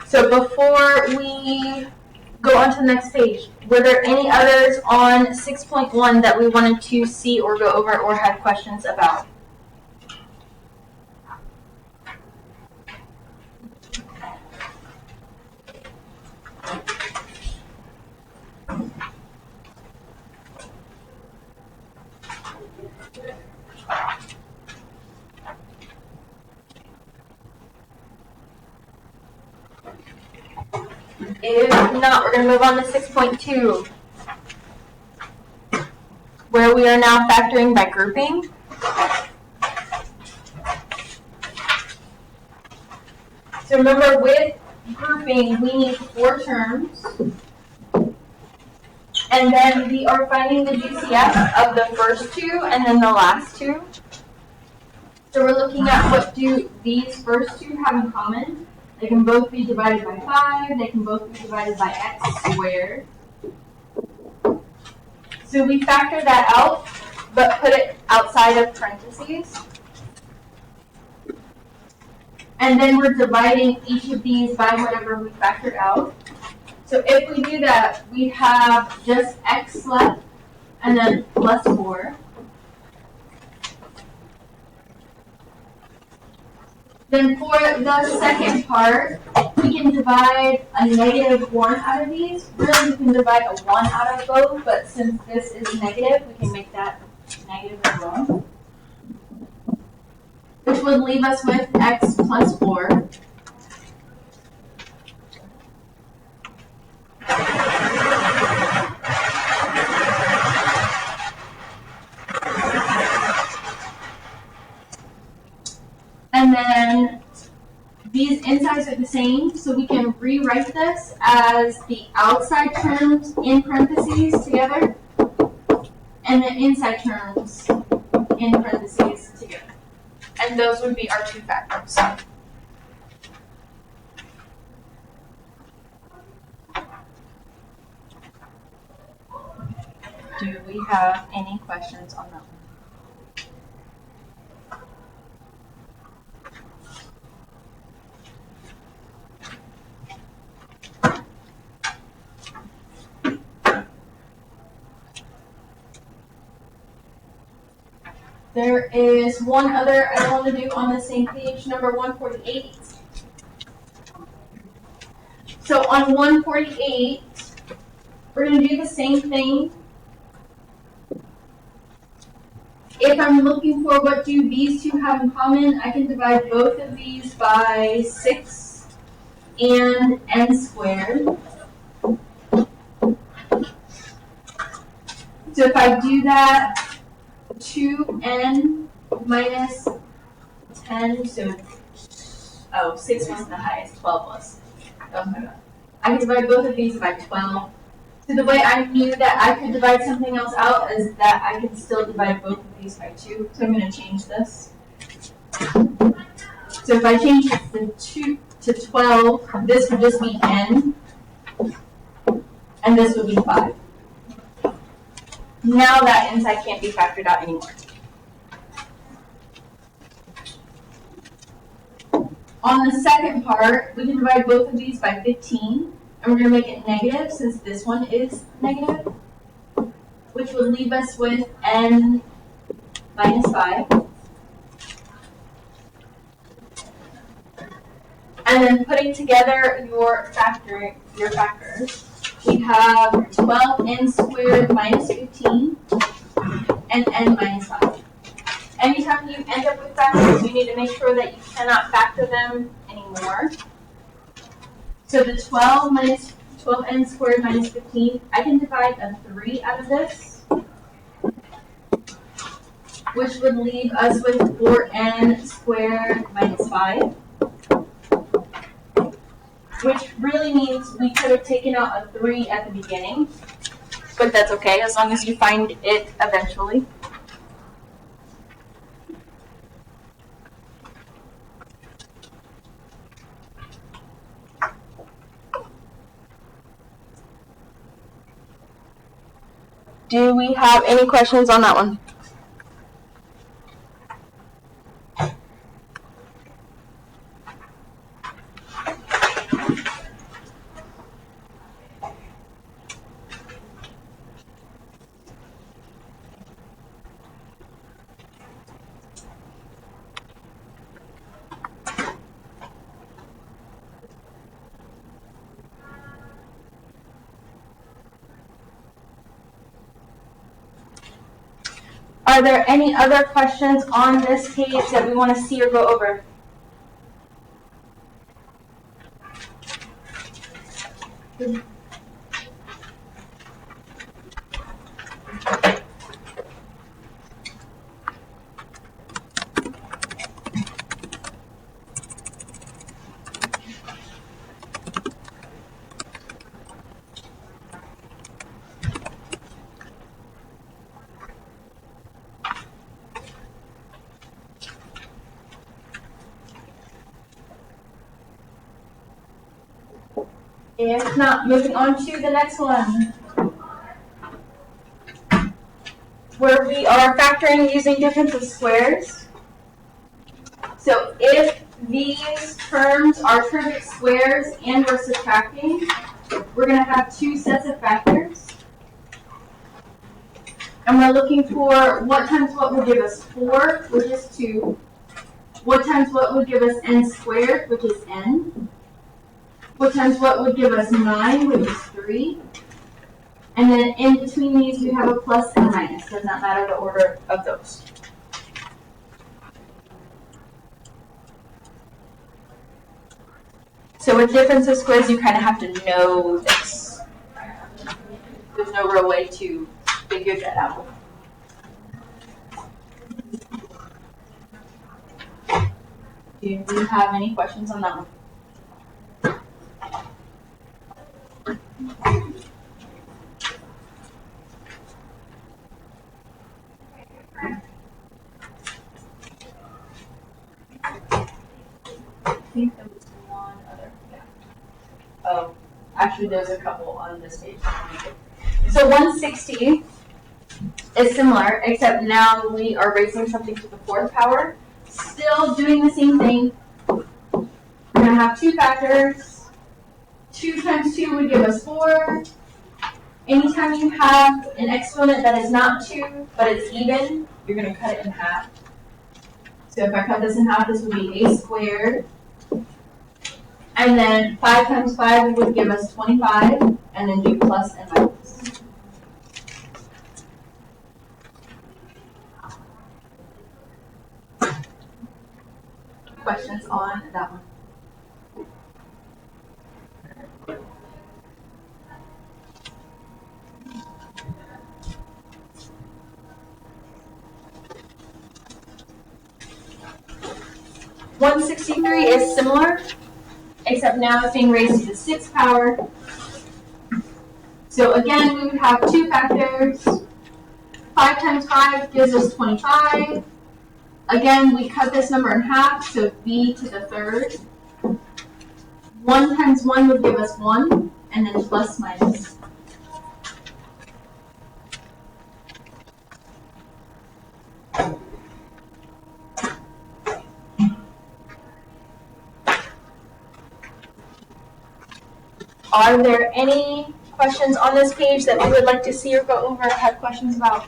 So before we go on to the next page, were there any others on 6.1 that we wanted to see or go over or had questions about? If not, we're going to move on to 6.2, where we are now factoring by grouping. So remember, with grouping, we need 4 terms, and then we are finding the GCF of the first 2 and then the last 2. So we're looking at what do these first 2 have in common. They can both be divided by 5. They can both be divided by x squared. So we factor that out, but put it outside of parentheses. And then we're dividing each of these by whatever we factored out. So if we do that, we have just x left, and then plus 4. Then for the second part, we can divide a -1 out of these. Really, we can divide a 1 out of both, but since this is negative, we can make that negative as well. Which would leave us with x plus 4. And then these insides are the same, so we can rewrite this as the outside terms in parentheses together, and the inside terms in parentheses together. And those would be our 2 factors. Do we have any questions on that one? There is one other I want to do on the same page, number 148. So on 148, we're going to do the same thing. If I'm looking for what do these 2 have in common, I can divide both of these by 6 and n squared. So if I do that, 2n minus 10, so 6 was the highest, 12 was. Oh my god. I can divide both of these by 12. So the way I knew that I could divide something else out is that I could still divide both of these by 2. So I'm going to change this. So if I change this from 2 to 12, this would just be n, and this would be 5. Now that inside can't be factored out anymore. On the second part, we can divide both of these by 15, and we're going to make it negative since this one is negative, which would leave us with n minus 5. And then putting together your factors, we have 12n squared minus 15 and n minus 5. Anytime you end up with factors, you need to make sure that you cannot factor them anymore. So the 12n squared minus 15, I can divide a 3 out of this, which would leave us with 4n squared minus 5. Which really means we could have taken out a 3 at the beginning, but that's okay as long as you find it eventually. Do we have any questions on that one? Are there any other questions on this page that we want to see or go over? If not, moving on to the next one, where we are factoring using difference of squares. So if these terms are perfect squares and we're subtracting, we're going to have two sets of factors. And we're looking for what times what would give us 4, which is 2. What times what would give us n squared, which is n. What times what would give us 9, which is 3. And then in between these, we have a plus and a minus. Does not matter the order of those. So with difference of squares, you kind of have to know this. There's no real way to figure that out. Do you have any questions on that one? I think there was one other. Yeah. Oh, actually, there's a couple on this page. So 160 is similar, except now we are raising something to the 4th power. Still doing the same thing. We're going to have two factors. 2 times 2 would give us 4. Anytime you have an exponent that is not 2, but it's even, you're going to cut it in half. So if I cut this in half, this would be a squared. And then 5 times 5 would give us 25, and then do plus and minus. Questions on that one? $163 is similar, except now it's being raised to the 6th power. So again, we would have two factors. 5 times 5 gives us 25. Again, we cut this number in half, so b to the 3rd. 1 times 1 would give us 1, and then plus minus. Are there any questions on this page that we would like to see or go over or have questions about?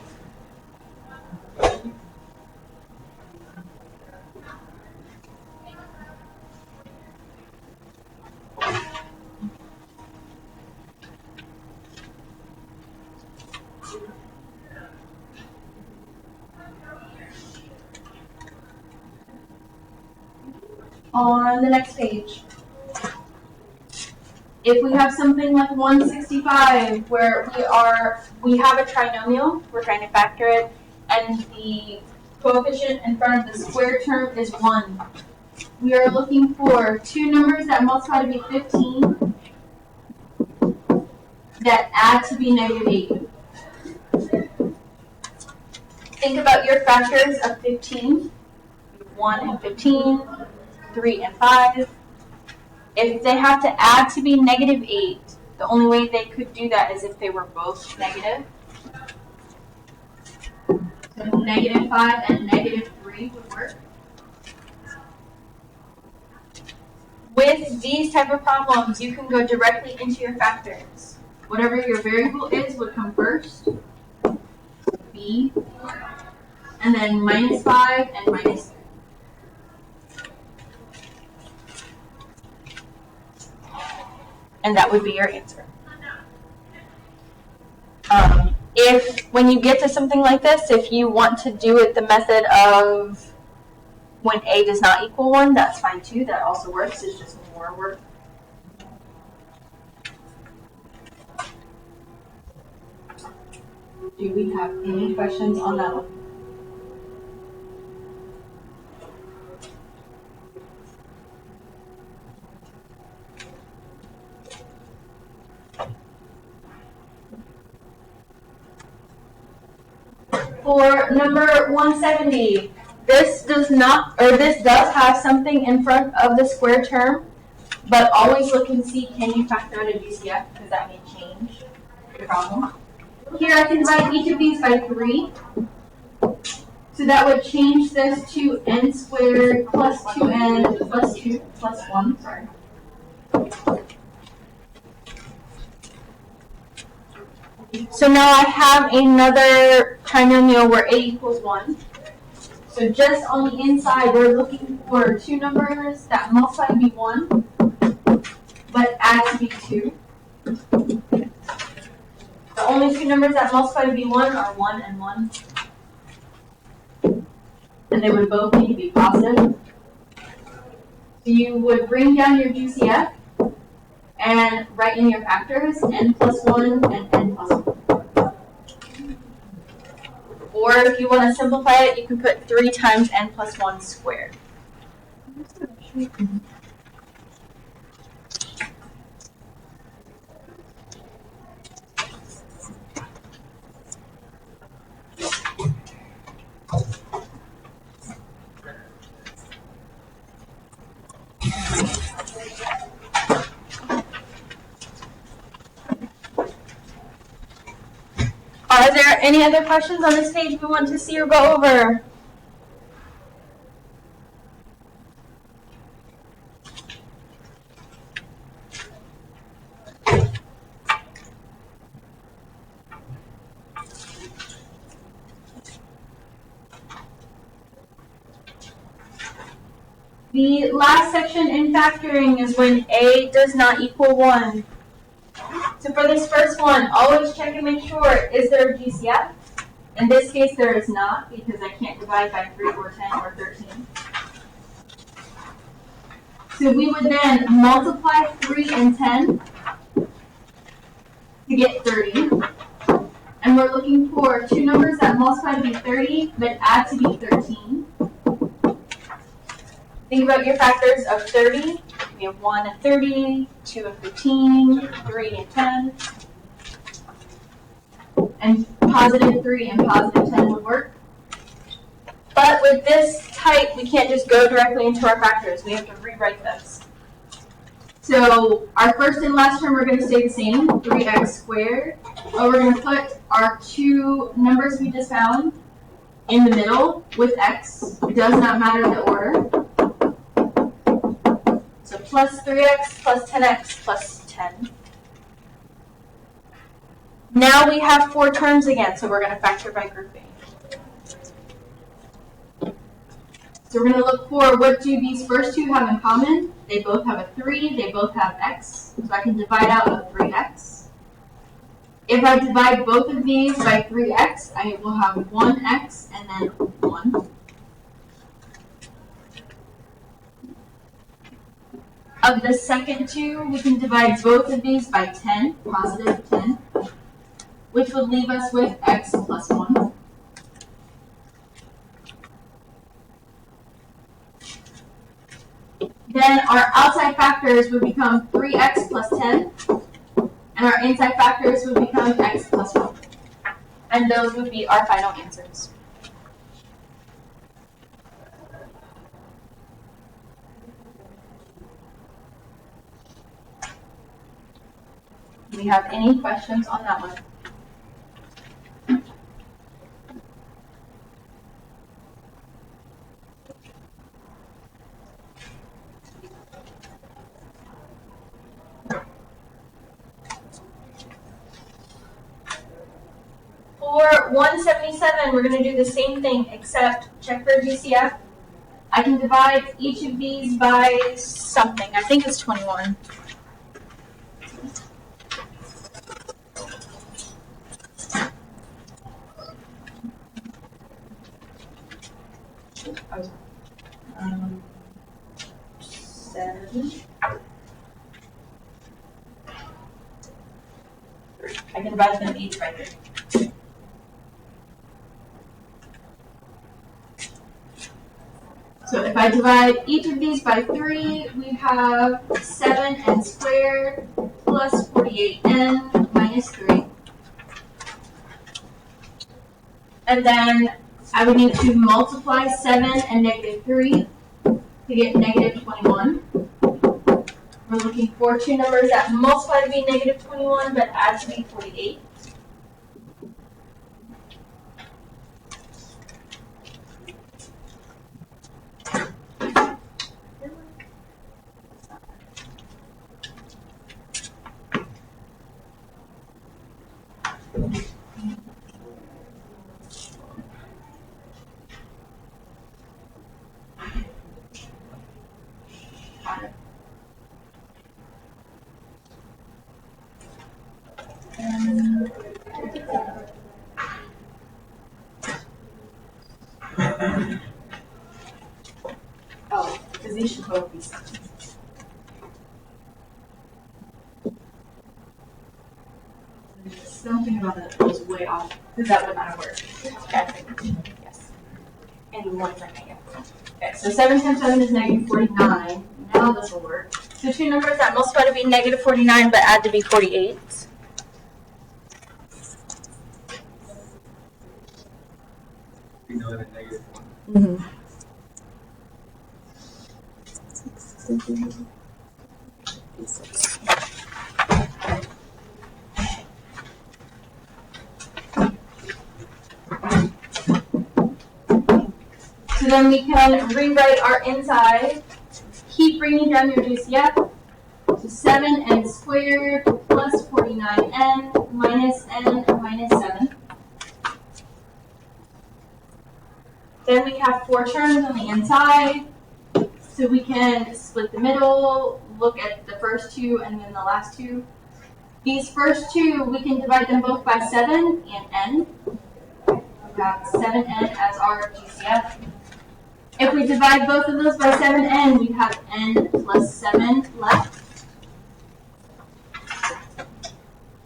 On the next page, if we have something like 165 where we have a trinomial, we're trying to factor it, and the coefficient in front of the square term is 1. We are looking for two numbers that multiply to be 15 that add to be -8. Think about your factors of 15, 1 and 15, 3 and 5. If they have to add to be -8, the only way they could do that is if they were both negative. So -5 and -3 would work. With these type of problems, you can go directly into your factors. Whatever your variable is would come first, b, and then -5 and -3. And that would be your answer. when you get to something like this, if you want to do it the method of when A does not equal 1, that's fine too. That also works. It's just more work. Do we have any questions on that one? For number 170, this does have something in front of the square term, but always look and see, can you factor out a GCF, because that may change the problem. Here I can divide each of these by 3. So that would change this to n squared plus 2n plus 2 plus 1, sorry. So now I have another trinomial where a equals 1. So just on the inside, we're looking for 2 numbers that multiply to be 1, but add to be 2. The only 2 numbers that multiply to be 1 are 1 and 1. And they would both need to be positive. So you would bring down your GCF and write in your factors, n plus 1 and n plus 1. Or if you want to simplify it, you can put 3 times n plus 1 squared. Are there any other questions on this page we want to see or go over? The last section in factoring is when a does not equal 1. So for this first one, always check and make sure, is there a GCF? In this case, there is not, because I can't divide by 3 or 10 or 13. So we would then multiply 3 and 10 to get 30. And we're looking for 2 numbers that multiply to be 30, but add to be 13. Think about your factors of 30. We have 1 and 30, 2 and 15, 3 and 10. And positive 3 and positive 10 would work. But with this type, we can't just go directly into our factors. We have to rewrite this. So our first and last term are going to stay the same, 3x squared. But we're going to put our 2 numbers we just found in the middle with x. It does not matter the order. So plus 3x plus 10x plus 10. Now we have 4 terms again, so we're going to factor by grouping. So we're going to look for what do these first 2 have in common. They both have a 3, they both have x, so I can divide out a 3x. If I divide both of these by 3x, I will have 1x and then 1. Of the second 2, we can divide both of these by 10, positive 10, which would leave us with x plus 1. Then our outside factors would become 3x plus 10, and our inside factors would become x plus 1. And those would be our final answers. Do we have any questions on that one? For 177, we're going to do the same thing, except check for GCF. I can divide each of these by something. I think it's 21. 13. I can divide them each by 3. So if I divide each of these by 3, we have 7n squared plus 48n minus 3. And then I would need to multiply 7 and negative 3 to get negative 21. We're looking for two numbers that multiply to be negative 21 but add to be 48. Oh, because these should both be 7. Something about that was way off, because that would not have worked. Okay. Yes. And 1 second, yeah. Okay, so 7 times 7 is negative 49. Now this will work. So two numbers that multiply to be negative 49 but add to be 48. We know that negative 1. Mm-hmm. So then we can rewrite our inside. Keep bringing down your GCF. So 7n squared plus 49n minus n minus 7. Then we have 4 terms on the inside. So we can split the middle, look at the first 2 and then the last 2. These first 2, we can divide them both by 7 and n. We have 7n as our GCF. If we divide both of those by 7n, we have n plus 7 left.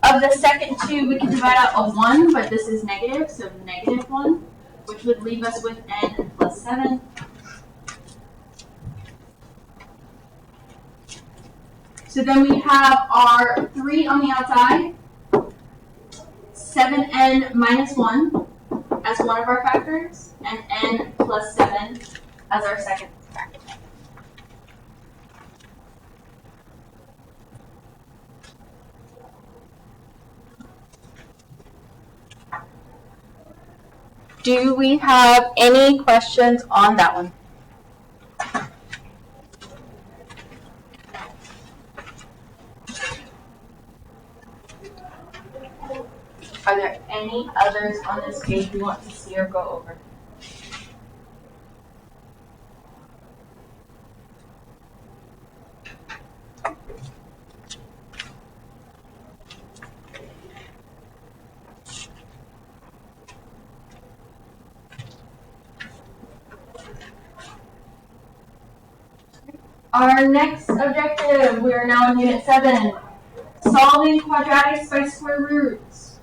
Of the second 2, we can divide out a 1, but this is negative, so negative 1, which would leave us with n plus 7. So then we have our 3 on the outside, 7n minus 1 as one of our factors, and n plus 7 as our second factor. Do we have any questions on that one? Are there any others on this page you want to see or go over? Our next objective, we are now in Unit 7, solving quadratics by square roots.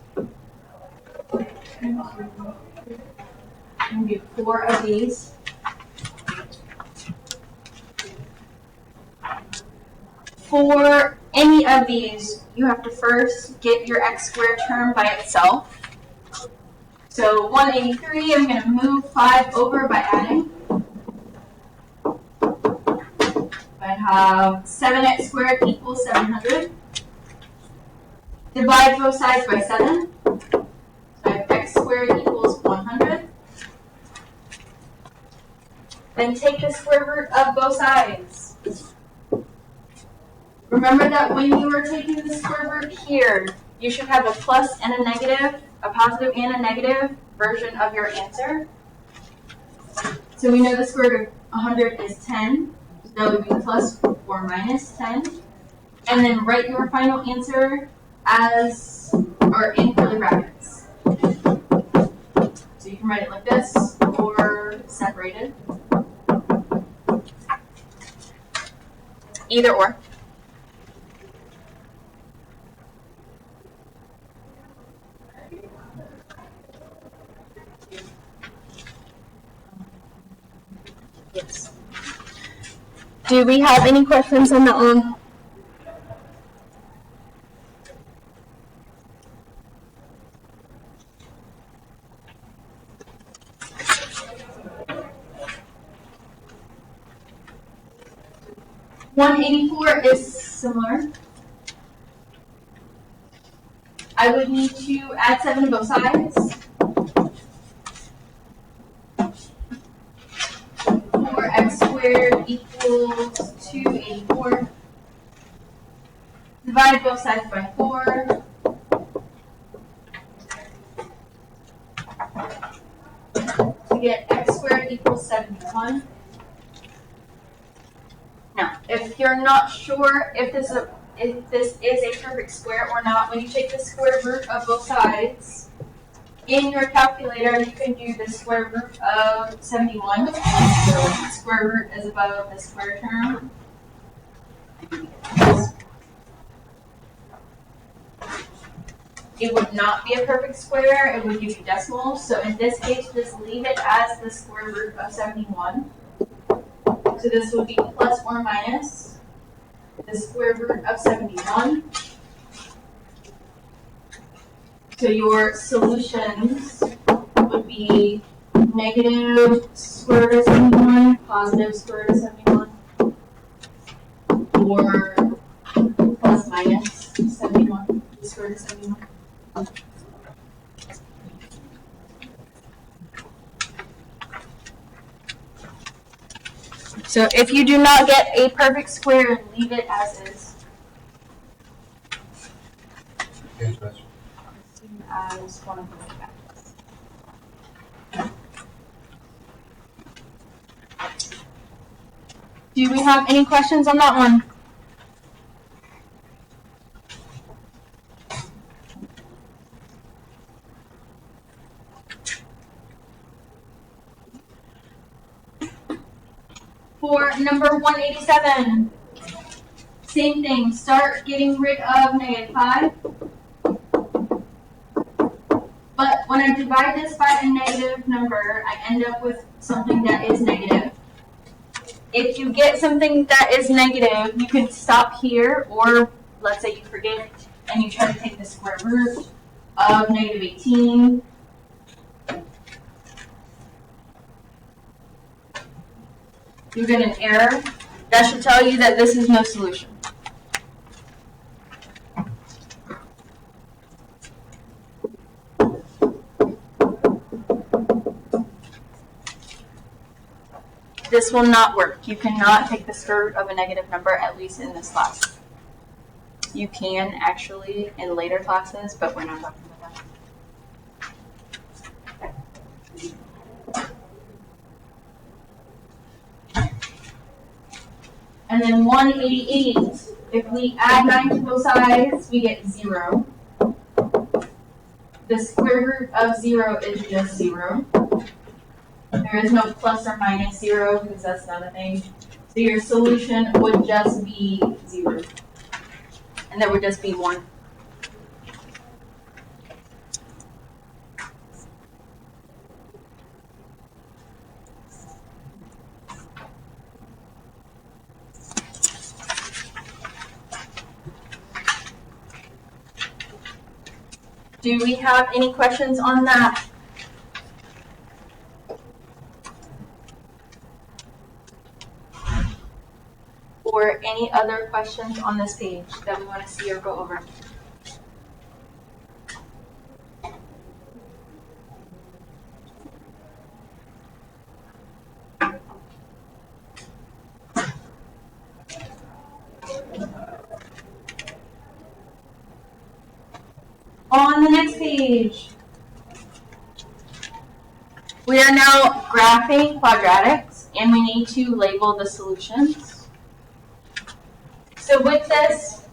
I'm going to do 4 of these. For any of these, you have to first get your x squared term by itself. So 183, I'm going to move 5 over by adding. I have 7x squared equals 700. Divide both sides by 7. So I have x squared equals 100. Then take the square root of both sides. Remember that when you are taking the square root here, you should have a plus and a negative, a positive and a negative version of your answer. So we know the square root of 100 is 10. So that would be plus or minus 10. And then write your final answer as, or in curly brackets. So you can write it like this or separated. Either or. Yes. Do we have any questions on that one? (184) is similar. I would need to add 7 to both sides. 4x squared equals 284. Divide both sides by 4. To get x squared equals 71. Now, if you're not sure if this is a perfect square or not, when you take the square root of both sides, in your calculator, you can do the square root of 71. So the square root is above the square term. It would not be a perfect square, it would give you decimals. So in this case, just leave it as the square root of 71. So this would be plus or minus the square root of 71. So your solutions would be negative square root of 71, positive square root of 71, or plus minus 71, the square root of 71. So if you do not get a perfect square, leave it as is. As one of the factors. Do we have any questions on that one? For number 187, same thing. Start getting rid of -5. But when I divide this by a negative number, I end up with something that is negative. If you get something that is negative, you can stop here, or let's say you forget and you try to take the square root of -18. You get an error. That should tell you that this is no solution. This will not work. You cannot take the square root of a negative number, at least in this class. You can actually in later classes, but we're not talking about that. And then 188, if we add 9 to both sides, we get 0. The square root of 0 is just 0. There is no plus or minus 0 because that's not a thing. So your solution would just be 0. And that would just be 1. Do we have any questions on that? Or any other questions on this page that we want to see or go over? On the next page, we are now graphing quadratics, and we need to label the solutions. So with this,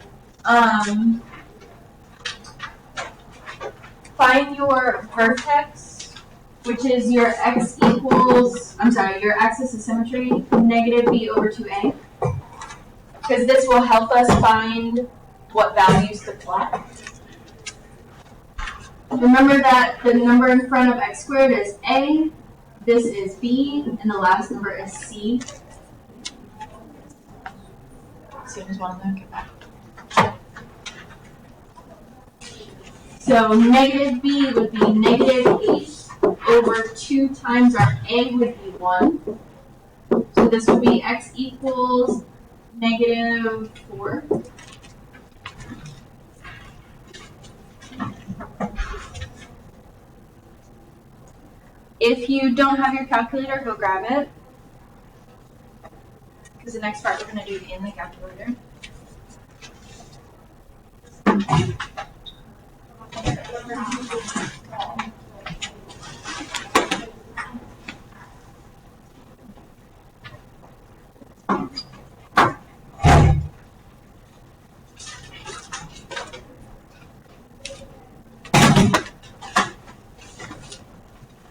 find your vertex, which is your x equals, your axis of symmetry, negative b over 2a. because this will help us find what values to plot. Remember that the number in front of x squared is a, this is b, and the last number is c. So just want to look at that. So negative b would be negative 8 over 2 times our a would be 1. So this would be x equals negative 4. If you don't have your calculator, go grab it. Because the next part we're going to do in the calculator.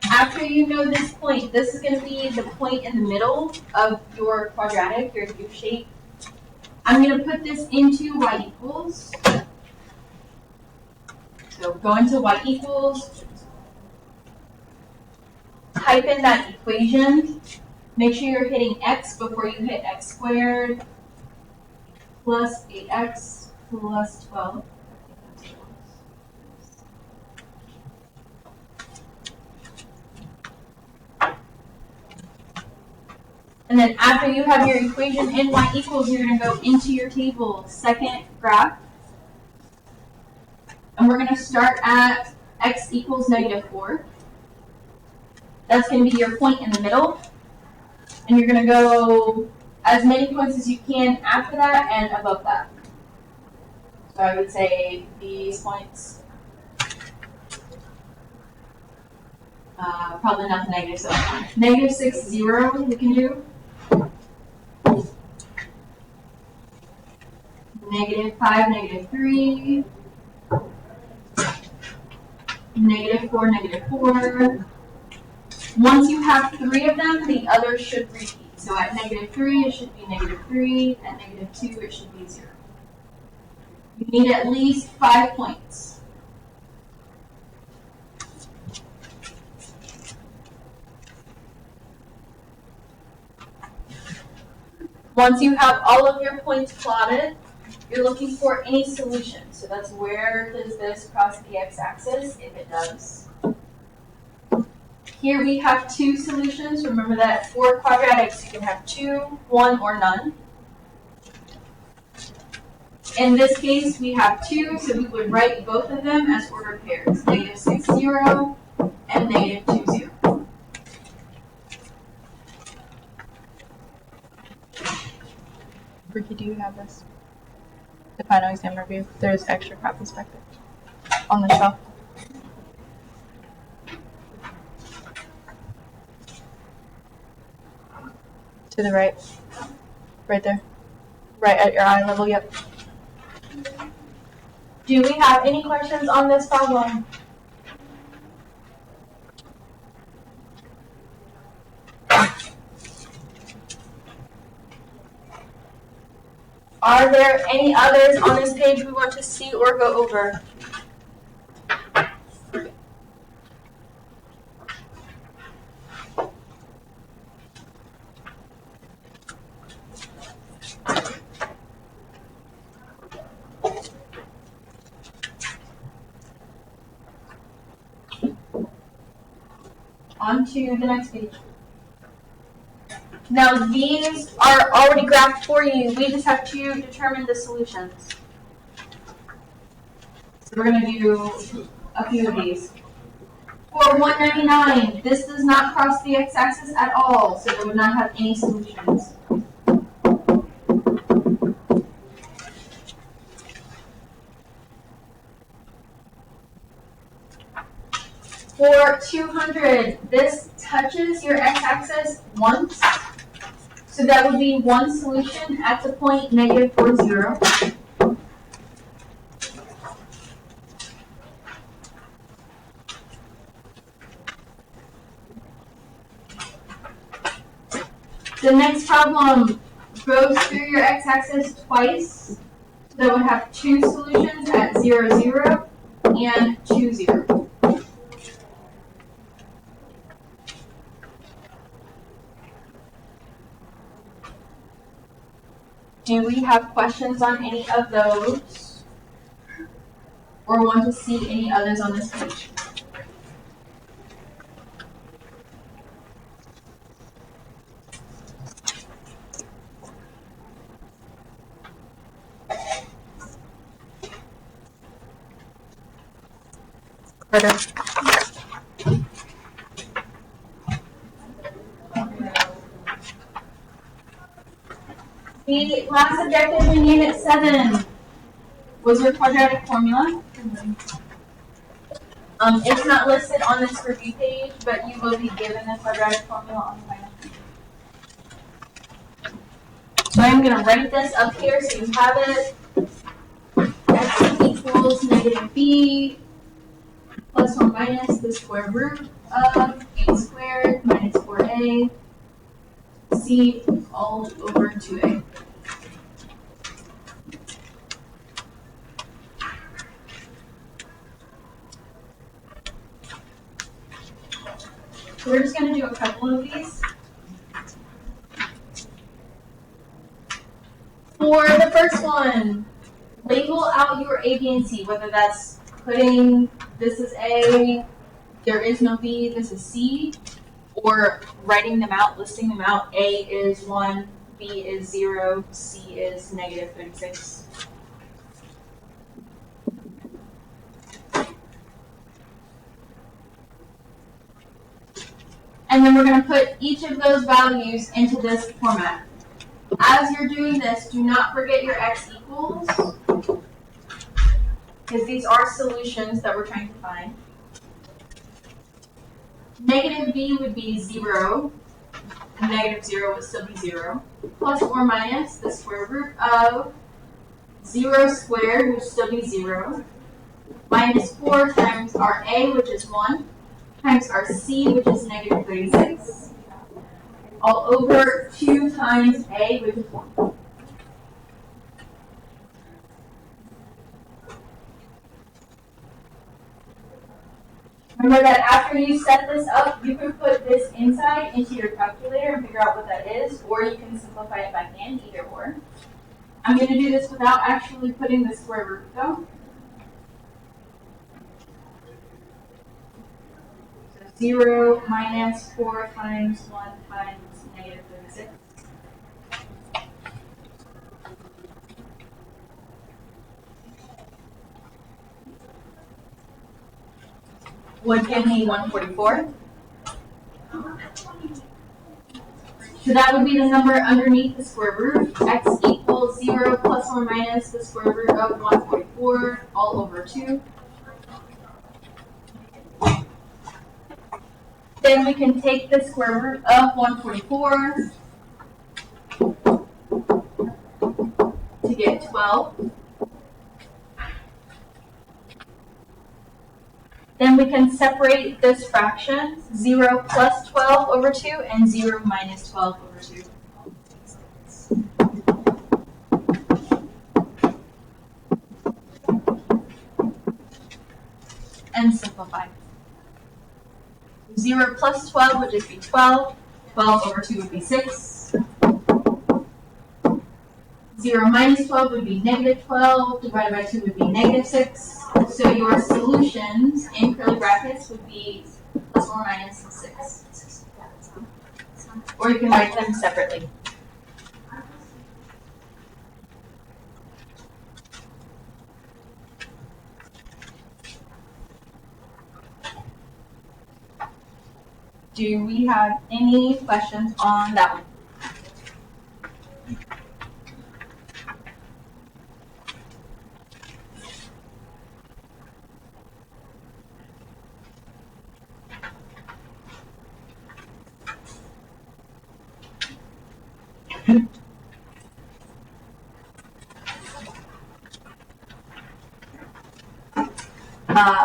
After you know this point, this is going to be the point in the middle of your quadratic, your U shape. I'm going to put this into y equals. So go into y equals, type in that equation, make sure you're hitting x before you hit x squared, plus 8x plus 12. And then after you have your equation in y equals, you're going to go into your table, second graph. And we're going to start at x equals negative 4. That's going to be your point in the middle. And you're going to go as many points as you can after that and above that. So I would say these points. Probably not the negative, so negative 6, 0 we can do. Negative 5, negative 3. Negative 4, negative 4. Once you have 3 of them, the others should repeat. So at negative 3, it should be negative 3. At negative 2, it should be 0. You need at least 5 points. Once you have all of your points plotted, you're looking for any solution. So that's where does this cross the x-axis, if it does. Here we have 2 solutions. Remember that for quadratics, you can have 2, 1, or none. In this case, we have 2, so we would write both of them as ordered pairs, negative 6, 0, and negative 2, 0. Ricky, do you have this? The final exam review. There's extra copies back there on the shelf. To the right. Right there. Right at your eye level, yep. Do we have any questions on this problem? Are there any others on this page we want to see or go over? On to the next page. Now these are already graphed for you. We just have to determine the solutions. So we're going to do a few of these. For 199, this does not cross the x-axis at all, so it would not have any solutions. For 200, this touches your x-axis once. So that would be one solution at the point negative 4, 0. The next problem, goes through your x-axis twice. So that would have two solutions at 0, 0 and 2, 0. Do we have questions on any of those? Or want to see any others on this page? The last objective in Unit 7 was your quadratic formula. It's not listed on this review page, but you will be given the quadratic formula on the final. So I'm going to write this up here so you have it. X equals negative b plus or minus the square root of a squared minus 4a c all over 2a. So we're just going to do a couple of these. For the first one, label out your A, B, and C, whether that's putting this is A, there is no B, this is C, or writing them out, listing them out. A is 1, B is 0, C is negative 36. And then we're going to put each of those values into this format. As you're doing this, do not forget your x equals, because these are solutions that we're trying to find. Negative b would be 0, and negative 0 would still be 0, plus or minus the square root of 0 squared, which would still be 0, minus 4 times our a, which is 1, times our c, which is negative 36, all over 2 times a, which is 1. Remember that after you set this up, you can put this inside into your calculator and figure out what that is, or you can simplify it by hand, either or. I'm going to do this without actually putting the square root though. So 0 minus 4 times 1 times negative 36. Would give me 144. So that would be the number underneath the square root. X equals 0 plus or minus the square root of 144 all over 2. Then we can take the square root of 144 to get 12. Then we can separate this fraction, 0 plus 12 over 2 and 0 minus 12 over 2. And simplify. 0 plus 12 would just be 12. 12 over 2 would be 6. 0 minus 12 would be negative 12. Divided by 2 would be negative 6. So your solutions in curly brackets would be plus or minus 6. Or you can write them separately. Do we have any questions on that one?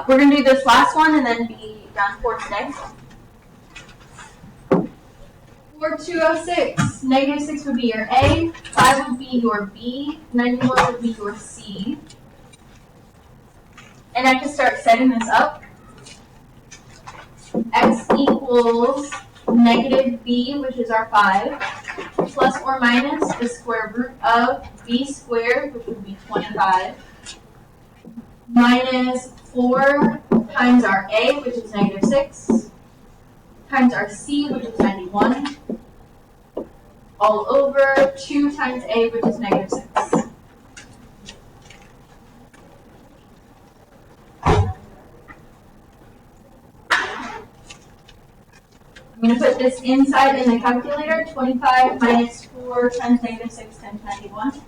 We're going to do this last one and then be done for today. For 206, negative 6 would be your A, 5 would be your B, 91 would be your C. And I can start setting this up. X equals negative B, which is our 5, plus or minus the square root of B squared, which would be 25, minus 4 times our A, which is negative 6, times our C, which is 91, all over 2 times A, which is negative 6. I'm going to put this inside in the calculator. 25 minus 4 times negative 6 times 91.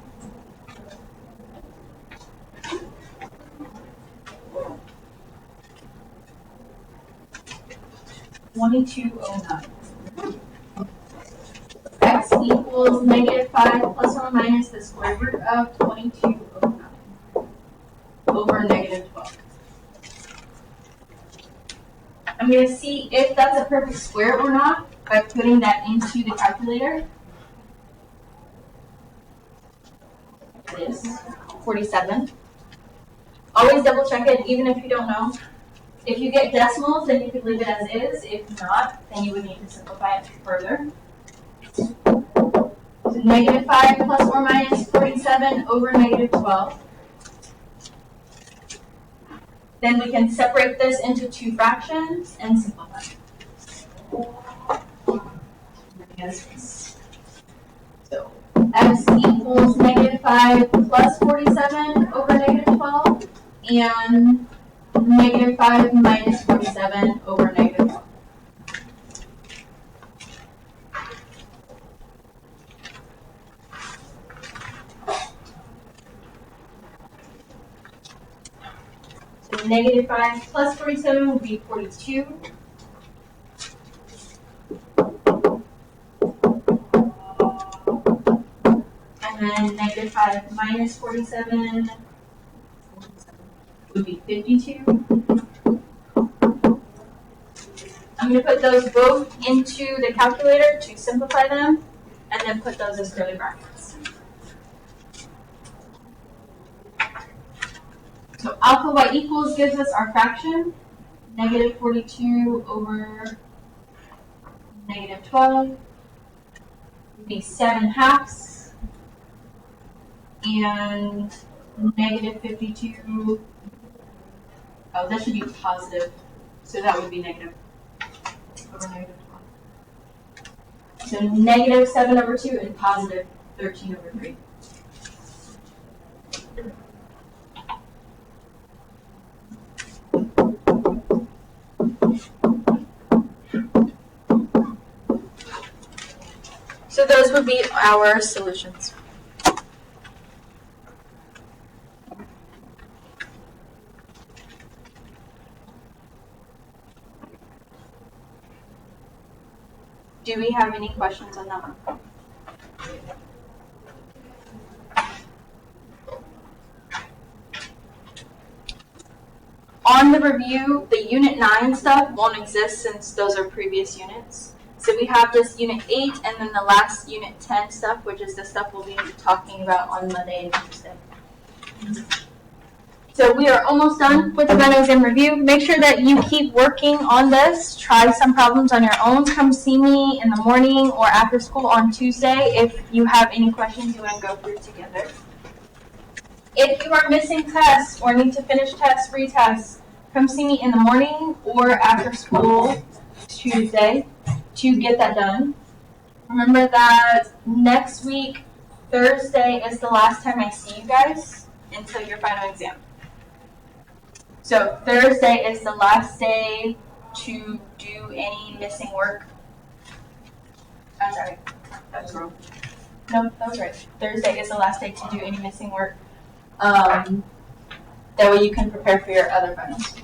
$22.09. X equals negative 5 plus or minus the square root of 22.09 over negative 12. I'm going to see if that's a perfect square or not by putting that into the calculator. It is 47. Always double check it, even if you don't know. If you get decimals, then you could leave it as is. If not, then you would need to simplify it further. So negative 5 plus or minus 47 over negative 12. Then we can separate this into 2 fractions and simplify. So x equals negative 5 plus 47 over negative 12 and negative 5 minus 47 over negative 12. Negative 5 plus 47 would be 42. And then negative 5 minus 47 would be 52. I'm going to put those both into the calculator to simplify them, and then put those as curly brackets. So alpha y equals gives us our fraction, negative 42 over negative 12 would be 7/2, and negative 52, oh, that should be positive, so that would be negative over negative 12. So negative 7 over 2 and positive 13 over 3. So those would be our solutions. Do we have any questions on that one? On the review, the Unit 9 stuff won't exist since those are previous units. So we have this Unit 8 and then the last Unit 10 stuff, which is the stuff we'll be talking about on Monday and Tuesday. So we are almost done with the final exam review. Make sure that you keep working on this. Try some problems on your own. Come see me in the morning or after school on Tuesday if you have any questions you want to go through together. If you are missing tests or need to finish tests, retests, come see me in the morning or after school Tuesday to get that done. Remember that next week, Thursday, is the last time I see you guys until your final exam. So Thursday is the last day to do any missing work. I'm sorry, that was wrong. No, that was right. Thursday is the last day to do any missing work. That way you can prepare for your other finals.